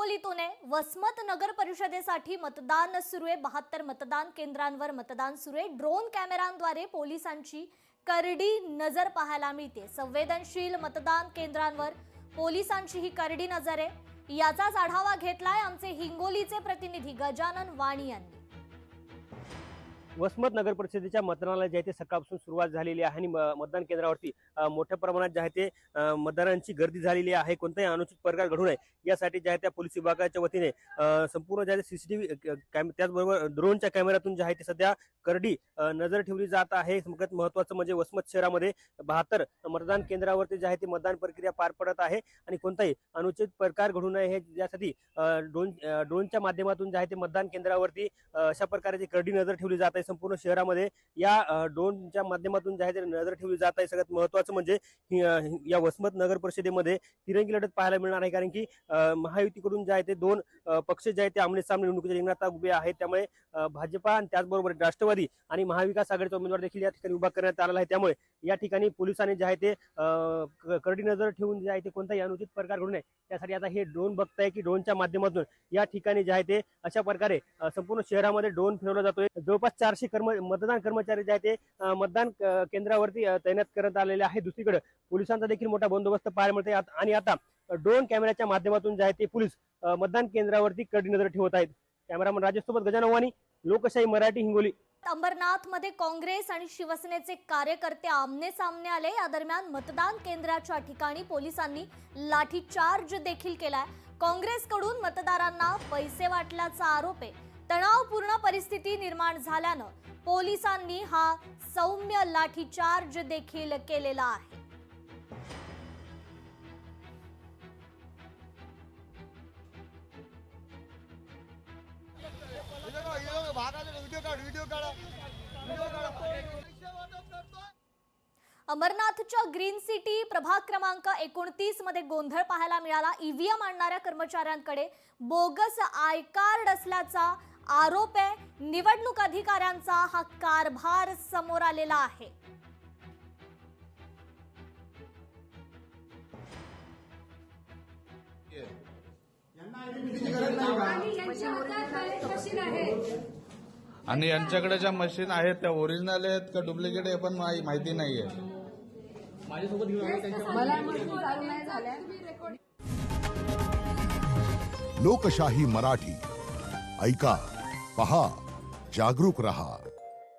हिंगोलीतून वसमत नगर परिषदेसाठी मतदान सुरू आहे। 72 मतदान केंद्रांवर मतदान सुरू आहे। ड्रोन कॅमेऱ्यांद्वारे पोलिसांची करडी नजर पाहायला मिळते। संवेदनशील मतदान केंद्रांवर पोलिसांची ही करडी नजर आहे। याचाच आढावा घेतलाय आमचे हिंगोलीचे प्रतिनिधी गजानन वाणी यांनी। वसमत नगर परिषदेच्या मतदानाला जे आहे ते सकाळपासून सुरुवात झालेली आहे आणि मतदान केंद्रावरती मोठ्या प्रमाणात जे आहे ते मतदारांची गर्दी झालेली आहे। कोणताही अनुचित प्रकार घडू नये यासाठी जे आहे त्या पोलीस विभागाच्या वतीने संपूर्ण जे आहे सीसीटीव्ही त्याचबरोबर ड्रोनच्या कॅमेऱ्यातून जे आहे ते सध्या करडी नजर ठेवली जात आहे। सगळ्यात महत्त्वाचं म्हणजे वसमत शहरामध्ये 72 मतदान केंद्रावरती जे आहे ते मतदान प्रक्रिया पार पडत आहे आणि कोणताही अनुचित प्रकार घडू नये हे यासाठी ड्रोनच्या माध्यमातून जे आहे ते मतदान केंद्रावरती अशा प्रकारची करडी नजर ठेवली जात आहे। संपूर्ण शहरामध्ये या ड्रोनच्या माध्यमातून जे आहे ते नजर ठेवली जात आहे। सगळ्यात महत्त्वाचं म्हणजे या वसमत नगर परिषदेमध्ये तिरंगी लढत पाहायला मिळणार आहे, कारण की महायुतीकडून जे आहे ते दोन पक्ष जे आहेत ते आमने सामने निवडणुकीच्या रिंगणात उभे आहेत। त्यामुळे भाजपा आणि त्याचबरोबर राष्ट्रवादी आणि महाविकास आघाडीचा उमेदवार देखील या ठिकाणी उभा करण्यात आलेला आहे। त्यामुळे या ठिकाणी पोलिसांनी जे आहे ते करडी नजर ठेवून जे आहे ते कोणताही अनुचित प्रकार घडू नये त्यासाठी आता हे ड्रोन बघताय की ड्रोनच्या माध्यमातून या ठिकाणी जे आहे ते अशा प्रकारे संपूर्ण शहरामध्ये ड्रोन फिरवला जातोय। जवळपास 400 मतदान कर्मचारी जे आहे ते मतदान केंद्रावरती तैनात करण्यात आलेले आहे। दुसरीकडे पोलिसांचा देखील मोठा बंदोबस्त पाहायला मिळते आणि आता ड्रोन कॅमेऱ्याच्या माध्यमातून जे आहे ते पोलीस मतदान केंद्रावरती करडी नजर ठेवत आहेत। कॅमेरामन राजेश सोबत गजानन वाणी, लोकशाही मराठी, हिंगोली। अंबरनाथ मध्ये काँग्रेस आणि शिवसेनेचे कार्यकर्ते आमने सामने आले। या दरम्यान मतदान केंद्राच्या ठिकाणी पोलिसांनी लाठीचार्ज देखील केलाय। काँग्रेसकडून मतदारांना पैसे वाटल्याचा आरोप आहे। तणावपूर्ण परिस्थिती निर्माण झाल्यानं पोलिसांनी हा सौम्य लाठीचार्ज देखील केलेला आहे। अमरनाथच्या ग्रीन सिटी प्रभाग क्रमांक 29 मध्ये गोंधळ पाहायला मिळाला। ईव्हीएम आणणाऱ्या कर्मचाऱ्यांकडे बोगस आय कार्ड असल्याचा आरोप आहे। निवडणूक अधिकाऱ्यांचा हा कारभार समोर आलेला आहे। आणि यांच्याकडे ज्या मशीन आहेत त्या ओरिजिनल आहेत का डुप्लिकेट आहे पण माहिती नाहीये। लोकशाही मराठी ऐका, पहा, जागरूक रहा।